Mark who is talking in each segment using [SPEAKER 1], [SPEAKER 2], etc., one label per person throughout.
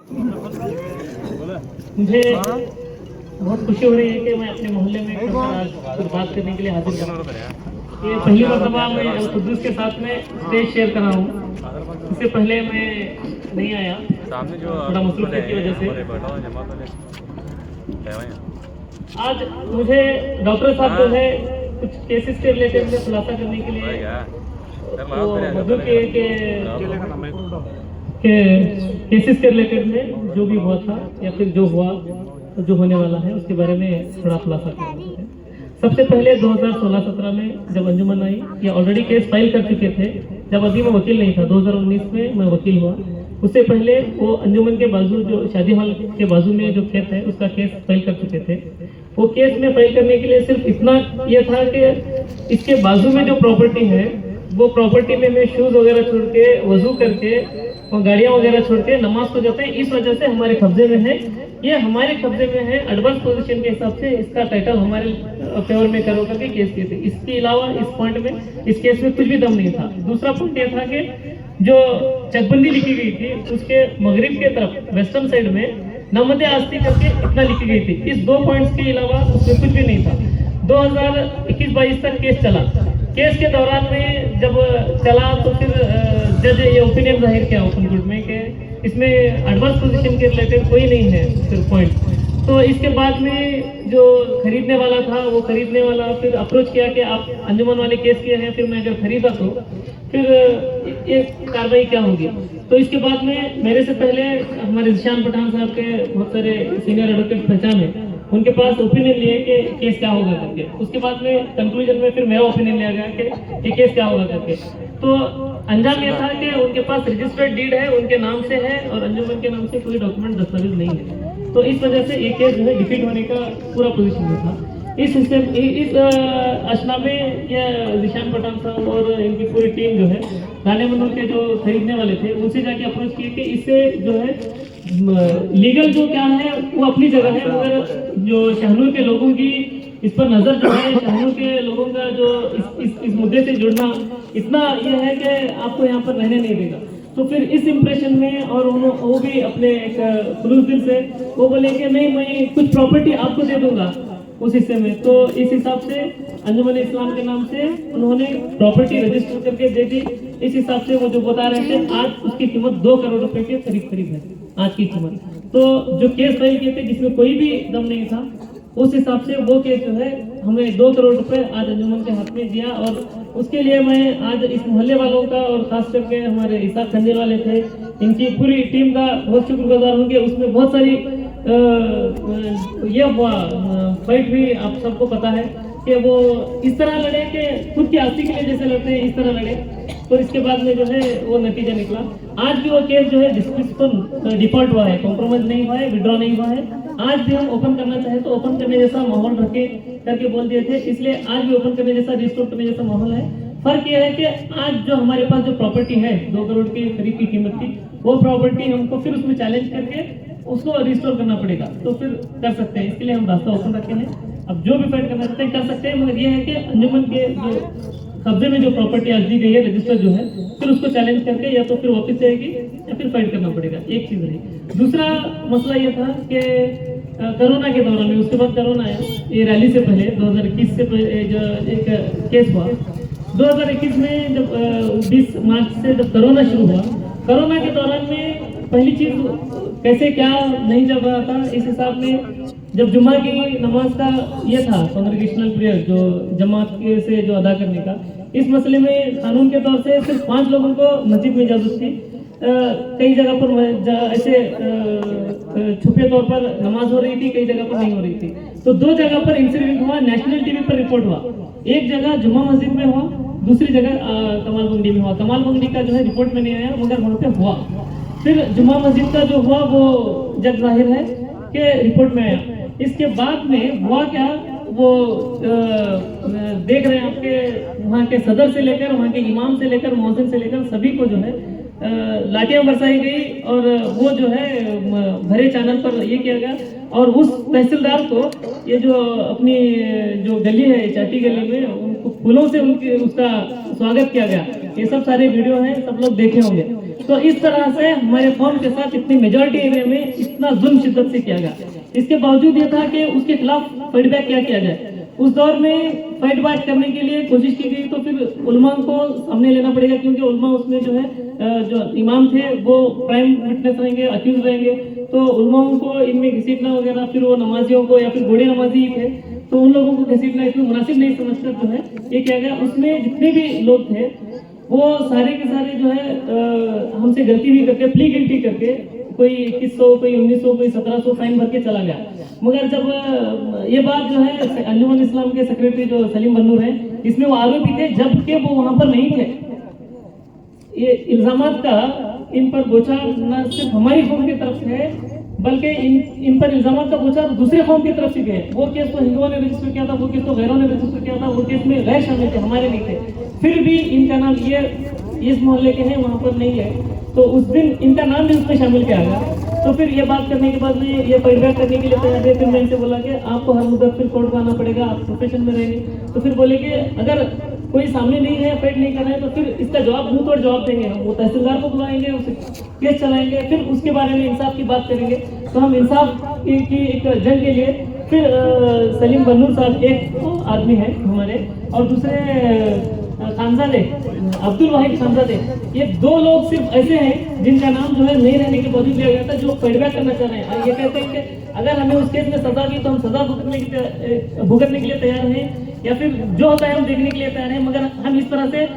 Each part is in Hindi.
[SPEAKER 1] मुझे बहुत खुशी हो रही है कि मैं अपने मोहल्ले में आज बात करने के लिए हाजिर हूँ। ये पहली मरतबा मैं अल-कुद्दूस के साथ में स्टेज शेयर कर रहा हूँ। इससे पहले मैं नहीं आया, थोड़ा मसरूफियत की वजह से। आज मुझे डॉक्टर साहब जो है कुछ केसेस के रिलेटेड में खुलासा करने के लिए मधु के केसेस के रिलेटेड में जो भी हुआ था या फिर जो हुआ जो होने वाला है उसके बारे में थोड़ा खुलासा कर रहे हैं। सबसे पहले 2016-17 में जब अंजुमन आई, ये ऑलरेडी केस फाइल कर चुके थे। जब अभी मैं वकील नहीं था, 2019 में मैं वकील हुआ। उससे पहले वो अंजुमन के बाजू जो शादी हॉल के बाजू में जो खेत है उसका केस फाइल कर चुके थे। वो केस में फाइल करने के लिए सिर्फ इतना ये था कि इसके बाजू में जो प्रॉपर्टी है वो प्रॉपर्टी में मैं शूज वगैरह छोड़ के वजू करके और गाड़ियां वगैरह छोड़ के नमाज को जाते हैं, इस वजह से हमारे कब्जे में है। ये हमारे कब्जे में है, एडवांस पोजीशन के हिसाब से इसका टाइटल हमारे फेवर में करो करके केस किए थे। इसके अलावा इस पॉइंट में इस केस में कुछ भी दम नहीं था। दूसरा पॉइंट ये था कि जो चकबंदी लिखी गई थी उसके मगरिब के तरफ वेस्टर्न साइड में नमदे आस्ती करके इतना लिखी गई थी। इस दो पॉइंट्स के अलावा उसमें कुछ भी नहीं था। 2021-22 तक केस चला। केस के दौरान में जब चला तो फिर जज ये ओपिनियन जाहिर किया ओपन कोर्ट में कि इसमें एडवांस पोजीशन के रिलेटेड कोई नहीं है फिर पॉइंट। तो इसके बाद में जो खरीदने वाला था वो खरीदने वाला फिर अप्रोच किया कि आप अंजुमन वाले केस किए हैं, फिर मैं अगर खरीदा तो फिर ये कार्रवाई क्या होगी। तो इसके बाद में मेरे से पहले हमारे जिशान पठान साहब के बहुत सारे सीनियर एडवोकेट पहचाने, उनके पास ओपिनियन लिए कि केस क्या होगा करके। उसके बाद में कंक्लूजन में फिर मेरा ओपिनियन लिया गया कि ये केस क्या होगा करके। तो अंजाम ये था कि उनके पास रजिस्टर्ड डीड है, उनके नाम से है और अंजुमन के नाम से कोई डॉक्यूमेंट दस्तावेज नहीं है। तो इस वजह से ये केस जो है डिफीट होने का पूरा पोजीशन में था। इस अशना में ये जिशान पठान साहब और इनकी पूरी टीम जो है राने मंडल के जो खरीदने वाले थे उनसे जाके अप्रोच किए कि इससे जो है लीगल जो क्या है वो अपनी जगह है, मगर जो शहनूर के लोगों की इस पर नजर जो है, शहनूर के लोगों का जो इस मुद्दे से जुड़ना इतना यह है कि आपको यहाँ पर रहने नहीं देगा। तो फिर इस इम्प्रेशन में और वो भी अपने एक खुलूस दिल से वो बोले कि नहीं मैं कुछ प्रॉपर्टी आपको दे दूंगा उस हिस्से में। तो इस हिसाब से अंजुमन इस्लाम के नाम से उन्होंने प्रॉपर्टी रजिस्टर करके दे दी। इस हिसाब से वो जो बता रहे थे आज उसकी कीमत 2 करोड़ रुपए के करीब है आज की कीमत। तो जो केस फाइल किए थे जिसमें कोई भी दम नहीं था, उस हिसाब से वो केस जो है हमें 2 करोड़ रुपए आज अंजुमन के हाथ में दिया। और उसके लिए मैं आज इस मोहल्ले वालों का और खास करके हमारे इसाक खंडे वाले थे, इनकी पूरी टीम का बहुत शुक्रगुजार होंगे। उसमें बहुत सारी ये फाइट भी आप सबको पता है कि वो इस तरह लड़े कि खुद की आस्ती के लिए जैसे लड़ते हैं इस तरह लड़े। तो इसके बाद में जो है वो नतीजा निकला। आज भी वो केस जो है डिस्क्रिप्शन डिफॉल्ट हुआ है, कॉम्प्रोमाइज नहीं हुआ है, विड्रॉ नहीं हुआ है। आज भी हम ओपन करना चाहे तो ओपन करने जैसा माहौल रखे करके बोल दिए थे, इसलिए आज भी ओपन करने जैसा रिस्टोर करने जैसा माहौल है। फर्क यह है कि आज जो हमारे पास जो प्रॉपर्टी है 2 करोड़ के करीब की कीमत की, वो प्रॉपर्टी हमको फिर उसमें चैलेंज करके उसको रिस्टोर करना पड़ेगा। तो फिर कर सकते हैं, इसके लिए हम रास्ता ओपन रखे हैं। अब जो भी फाइट करना चाहते हैं कर सकते हैं, मगर ये है कि अंजुमन के जो कब्जे में जो प्रॉपर्टी आज दी गई है रजिस्टर जो है, फिर उसको चैलेंज करके या तो फिर वापस जाएगी या फिर फाइट करना पड़ेगा। एक चीज रही। दूसरा मसला ये था कि कोरोना के दौरान में, उसके बाद कोरोना आया, ये रैली से पहले 2021 से पहले जो एक केस हुआ 2021 में जब 20 मार्च से जब कोरोना शुरू हुआ, कोरोना के दौरान में पहली चीज कैसे क्या नहीं चल रहा था। इस हिसाब में जब जुम्मा की नमाज का ये था कांग्रेगेशनल प्रेयर जो जमात के से जो अदा करने का, इस मसले में कानून के तौर से सिर्फ 5 लोगों को मस्जिद में इजाजत थी। कई जगह पर ऐसे छुपे तौर पर नमाज हो रही थी, कई जगह पर नहीं हो रही थी। तो 2 जगह पर इंसिडेंट हुआ, नेशनल टीवी पर रिपोर्ट हुआ। एक जगह जुम्मा मस्जिद में हुआ, दूसरी जगह कमाल बंगडी में हुआ। कमाल बंगडी का जो है रिपोर्ट में नहीं आया, मगर वहाँ पे हुआ। फिर जुम्मा मस्जिद का जो हुआ वो जग जाहिर है कि रिपोर्ट में आया। इसके बाद में हुआ क्या, वो देख रहे हैं आपके वहाँ के सदर से लेकर वहाँ के इमाम से लेकर मौज़िन से लेकर सभी को जो है लाठियां बरसाई गई और वो जो है भरे चैनल पर ये किया गया। और उस तहसीलदार को ये जो अपनी जो गली है चाटी गली में उनको फूलों से उसका स्वागत किया गया। ये सब सारे वीडियो हैं, सब लोग देखे होंगे। तो इस तरह से हमारे कौम के साथ इतनी मेजॉरिटी एरिया में इतना जुल्म शिद्दत से किया गया। इसके बावजूद ये था कि उसके खिलाफ फाइट बैक क्या किया जाए। उस दौर में फाइट बैक करने के लिए कोशिश की गई, तो फिर उलमा को सामने लेना पड़ेगा, क्योंकि उलमा उसमें जो है जो इमाम थे वो प्राइम विटनेस रहेंगे, अक्यूज रहेंगे। तो उलमाओं को इनमें घसीटना वगैरह, फिर वो नमाजियों को या फिर बूढ़े नमाजी ही थे तो उन लोगों को घसीटना इसमें मुनासिब नहीं समझकर जो है ये किया गया। उसमें जितने भी लोग थे वो सारे के सारे जो है हमसे गलती भी करके प्ली गिल्टी करके कोई 2100, कोई 1900, कोई 1700 फाइन भर के चला गया। मगर जब ये बात जो है अंजुमन इस्लाम के सेक्रेटरी जो सलीम बन्नूर है, इसमें वो आरोपी थे जबकि वो वहां पर नहीं थे। ये इल्जामात का इन पर बोछार न सिर्फ हमारी कौम की तरफ से है, बल्कि इन पर इल्जामात का बोछार दूसरे कौम की तरफ से गए। वो केस तो हिंदुओं ने रजिस्टर किया था, वो केस तो गैरों ने रजिस्टर किया था, वो केस में गैर शामिल थे, हमारे नहीं थे। फिर भी इनका नाम ये इस मोहल्ले के हैं, वहाँ पर नहीं है, तो उस दिन इनका नाम भी उसमें शामिल किया गया। तो फिर ये बात करने के बाद में ये फीडबैक करने के लिए तैयार थे। फिर मैं इनसे बोला कि आपको हर मुद्दत फिर कोर्ट में आना पड़ेगा, आप प्रोफेशन में रहेंगे। तो फिर बोले कि अगर कोई सामने नहीं है, फाइट नहीं कर रहे हैं, तो फिर इसका जवाब मुंह तोड़ जवाब देंगे हम। वो तहसीलदार को बुलाएंगे, उसे केस चलाएंगे, फिर उसके बारे में इंसाफ की बात करेंगे। तो हम इंसाफ की एक जंग के लिए फिर सलीम बन्नूर साहब एक आदमी है हमारे, और दूसरे खानजादे अब्दुल वाहिद खानजादे, ये दो लोग सिर्फ ऐसे हैं जिनका नाम जो है नहीं रहने के बावजूद लिया गया था, जो फीडबैक करना चाह रहे हैं। ये कहते हैं कि अगर हमें उस केस में सजा दी तो हम सजा भुगतने के लिए तैयार हैं, या फिर जो होता है हम देखने के लिए तैयार हैं, मगर हम इस तरह से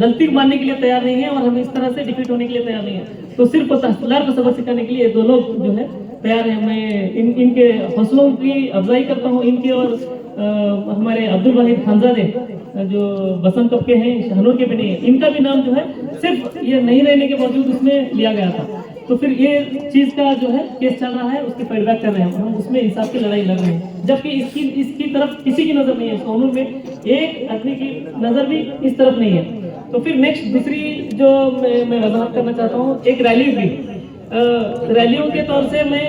[SPEAKER 1] गलती मानने के लिए तैयार नहीं है, और हम इस तरह से डिफीट होने के लिए तैयार नहीं है। तो सिर्फ तहसीलदार को सबक सिखाने के लिए दो लोग जो है तैयार है। मैं इनके हौसलों की अफजाई करता हूँ, इनके और हमारे अब्दुल वाहिद खानजादे जो बसंत कप के हैं, शहनूर के भी नहीं है, इनका भी नाम जो है सिर्फ ये नहीं रहने के बावजूद उसमें लिया गया था। तो फिर ये चीज का जो है केस चल रहा है, उसके फीडबैक कर रहे हैं हम, उसमें इंसाफ की लड़ाई लड़ रहे हैं, जबकि इसकी तरफ किसी की नजर नहीं है। शहनूर में एक आदमी की नजर भी इस तरफ नहीं है। तो फिर नेक्स्ट दूसरी जो मैं वजाहत करना चाहता हूँ, एक रैली भी रैलियों के तौर से मैं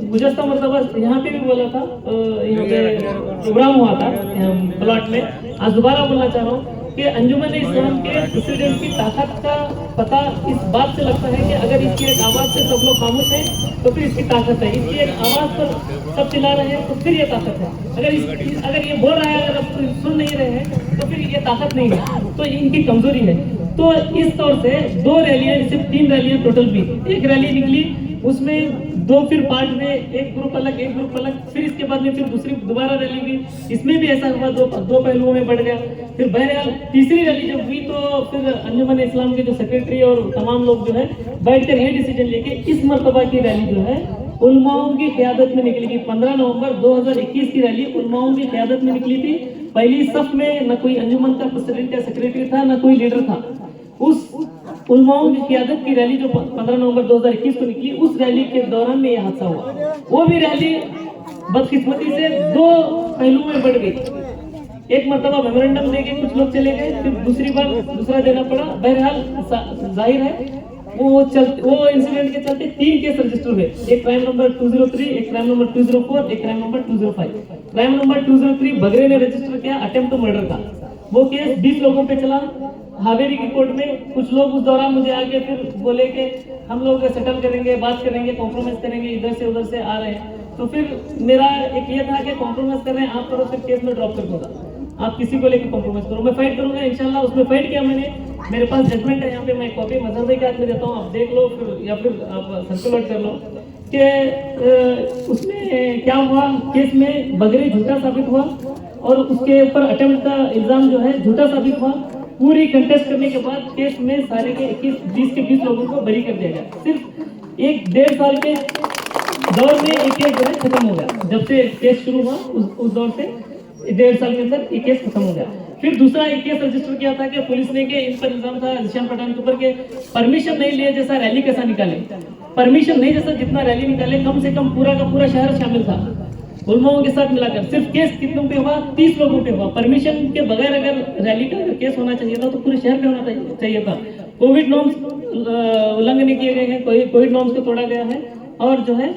[SPEAKER 1] गुज़श्ता मरतबा यहाँ पे भी बोला था, यहाँ पे प्रोग्राम हुआ था प्लॉट में। आज दोबारा बोलना चाह रहा हूँ कि अंजुमन इस्लाम के प्रेसिडेंट की ताकत का पता इस बात से लगता है कि अगर इसकी एक आवाज़ से सब लोग खामोश हैं तो फिर इसकी ताकत है। इसकी एक आवाज़ पर सब चिल्ला रहे हैं तो फिर ये ताकत है। अगर ये बोल रहा है, अगर आप सुन नहीं रहे हैं तो फिर ये ताकत नहीं है, तो इनकी कमजोरी है। तो इस तौर से दो रैलियां, सिर्फ 3 रैलियां टोटल भी, एक रैली निकली उसमें दो फिर पार्ट में, एक ग्रुप अलग एक ग्रुप अलग, फिर इसके बाद में फिर दूसरी दोबारा रैली हुई, इसमें भी ऐसा हुआ, दो पहलुओं में बढ़ गया। फिर बहरहाल तीसरी रैली जब हुई तो फिर अंजुमन इस्लाम के जो सेक्रेटरी और तमाम लोग जो है बैठकर ये डिसीजन लेके इस मरतबा की रैली जो है उलमाओं की क़यादत में निकली थी। 15 नवंबर 2021 की रैली उलमाओं की क़यादत में निकली थी। पहली सफ में न कोई अंजुमन का प्रेसिडेंट या सेक्रेटरी था, न कोई लीडर था। उस उलमाओं की क़यादत की रैली जो 15 नवंबर 2021 को निकली, उस रैली के दौरान में यह हादसा हुआ। वो भी रैली बदकिस्मती से दो पहलुओं में बढ़ गई। एक मरतबा मेमोरेंडम देके कुछ लोग चले गए, फिर दूसरी बार दूसरा देना पड़ा। बहरहाल जाहिर है वो इंसिडेंट के चलते 3 केस रजिस्टर हुए, एक क्राइम नंबर 203, एक क्राइम नंबर 204, एक क्राइम नंबर 205। क्राइम नंबर 203 बगरे ने रजिस्टर किया अटेम्प्ट टू मर्डर का। वो केस 20 लोगों पे चला हावेरी की कोर्ट में। कुछ लोग उस दौरान मुझे आके फिर बोले कि हम लोग सेटल करेंगे, बात करेंगे, कॉम्प्रोमाइज करेंगे, इधर से उधर से आ रहे हैं। तो फिर मेरा एक ये था कि कॉम्प्रोमाइज कर रहे हैं आप करो, फिर केस में ड्रॉप कर दूंगा, आप किसी को लेकर कॉम्प्रोमाइज करो, मैं फाइट करूंगा इंशाल्लाह। उसमें फाइट किया मैंने, मेरे पास जजमेंट है यहाँ पे, मैं कॉपी मजहब के हाथ में देता हूँ, आप देख लो फिर, या फिर आप सर्कुलेट कर लो कि उसमें क्या हुआ। केस में बगरे झूठा साबित हुआ और उसके ऊपर अटेम्प्ट का इल्जाम जो है झूठा साबित हुआ। पूरी कंटेस्ट करने के बाद केस में सारे के 20 लोगों को बरी कर दिया गया। सिर्फ 1-1.5 साल के दौर में एक केस जो है खत्म हो गया। जब से केस शुरू हुआ उस दौर से 1.5 साल के अंदर एक केस खत्म हो गया। फिर दूसरा एक केस रजिस्टर किया था कि पुलिस ने के इन पर इल्जाम था जिशान पठान के ऊपर के परमिशन नहीं लिए जैसा रैली कैसा निकाले, परमिशन नहीं जैसा जितना रैली निकाले, कम से कम पूरा का पूरा शहर शामिल था उलमाओं के साथ मिलाकर। सिर्फ केस कितनों पे हुआ? 30 लोगों पे हुआ। परमिशन के बगैर अगर रैली का केस होना चाहिए था तो पूरे शहर पे होना चाहिए था। कोविड नॉर्म्स उल्लंघन किए गए हैं, कोविड नॉर्म्स को तोड़ा गया है और जो है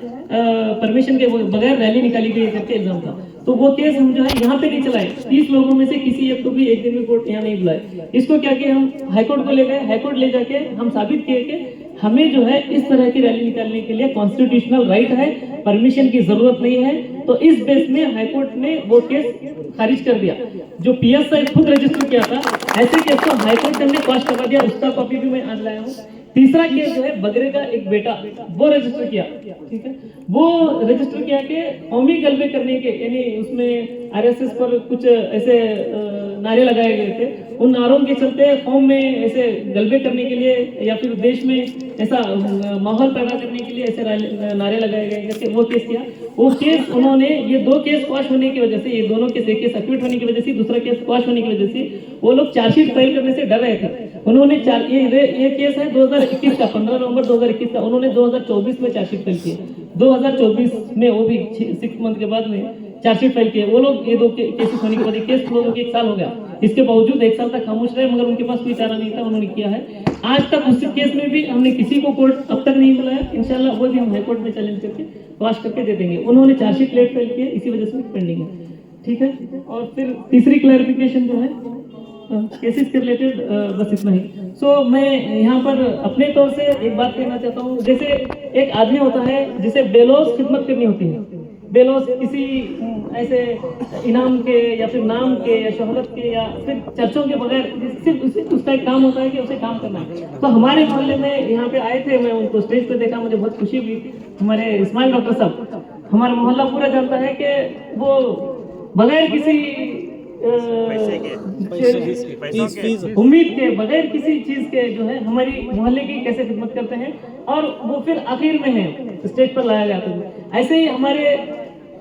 [SPEAKER 1] परमिशन के बगैर रैली निकाली गई करके इल्जाम था। तो वो केस हम जो है यहाँ पे नहीं चलाए। 30 लोगों में से किसी एक को भी एक दिन में कोर्ट यहाँ नहीं बुलाए। इसको क्या किया, हम हाईकोर्ट को ले गए। हाईकोर्ट ले जाके हम साबित किए कि हमें जो है इस तरह की रैली निकालने के लिए कॉन्स्टिट्यूशनल राइट है, परमिशन की जरूरत नहीं है। तो इस बेस में हाईकोर्ट ने वो केस खारिज कर दिया। जो पीएसआई खुद रजिस्टर किया था, ऐसे केस को हाईकोर्ट ने क्वाश करवा दिया। उसका कॉपी भी मैं आज लाया हूँ। तीसरा केस जो है बगरे का एक बेटा, वो रजिस्टर किया, ठीक है। वो रजिस्टर किया कि कौमी गलबे करने के, यानी उसमें आरएसएस पर कुछ ऐसे नारे लगाए गए थे। उन नारों के चलते कौम में ऐसे गलबे करने के लिए या फिर देश में ऐसा माहौल पैदा करने के लिए ऐसे नारे लगाए गए थे। वो केस किया। वो केस उन्होंने, ये 2 केस क्वाश होने की वजह से, ये दोनों केस, एक केस एक्विट होने की वजह से, दूसरा केस क्वाश होने की वजह से वो लोग चार्जशीट फाइल करने से डर रहे थे। उन्होंने ये केस है 2021 का, 15 नवंबर 2021 का। उन्होंने 2024 में चार्जशीट फाइल की। 2024 में वो भी 6 मंथ के बाद में चार्जशीट फाइल किए। वो लोग ये 2 केसेस होने के बाद केस लोगों के 1 साल हो गया। इसके बावजूद 1 साल तक खामोश रहे, मगर उनके पास कोई चारा नहीं था, उन्होंने किया है। आज तक उस केस में भी हमने किसी को कोर्ट अब तक नहीं बुलाया। इंशाल्लाह वो भी हम हाईकोर्ट में चैलेंज करके क्वाश करके दे देंगे। उन्होंने चार्जशीट लेट फाइल किया, इसी वजह से पेंडिंग है, ठीक है। और फिर तीसरी क्लैरिफिकेशन जो है केसेस के रिलेटेड, बस इतना ही। सो मैं यहाँ पर अपने तौर से एक बात कहना चाहता हूँ। जैसे एक आदमी होता है जिसे बेलौस खिदमत करनी होती है। बेलौस किसी ऐसे इनाम के या फिर नाम के या शोहरत के या फिर चर्चों के बगैर सिर्फ उसका एक काम होता है कि उसे काम करना है। तो हमारे मोहल्ले में यहाँ पे आए थे, मैं उनको स्टेज पे देखा, मुझे बहुत खुशी हुई। हमारे इस्माइल डॉक्टर साहब, हमारा मोहल्ला पूरा जानता है कि वो बगैर किसी उम्मीद के, बगैर किसी चीज के जो है हमारी मोहल्ले की कैसे खिदमत करते हैं। और वो फिर आखिर में है स्टेज पर लाया जाता है। ऐसे ही हमारे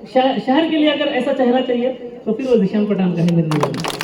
[SPEAKER 1] शहर के लिए अगर ऐसा चेहरा चाहिए तो फिर वो जिशान पठान का है मेरे लिए।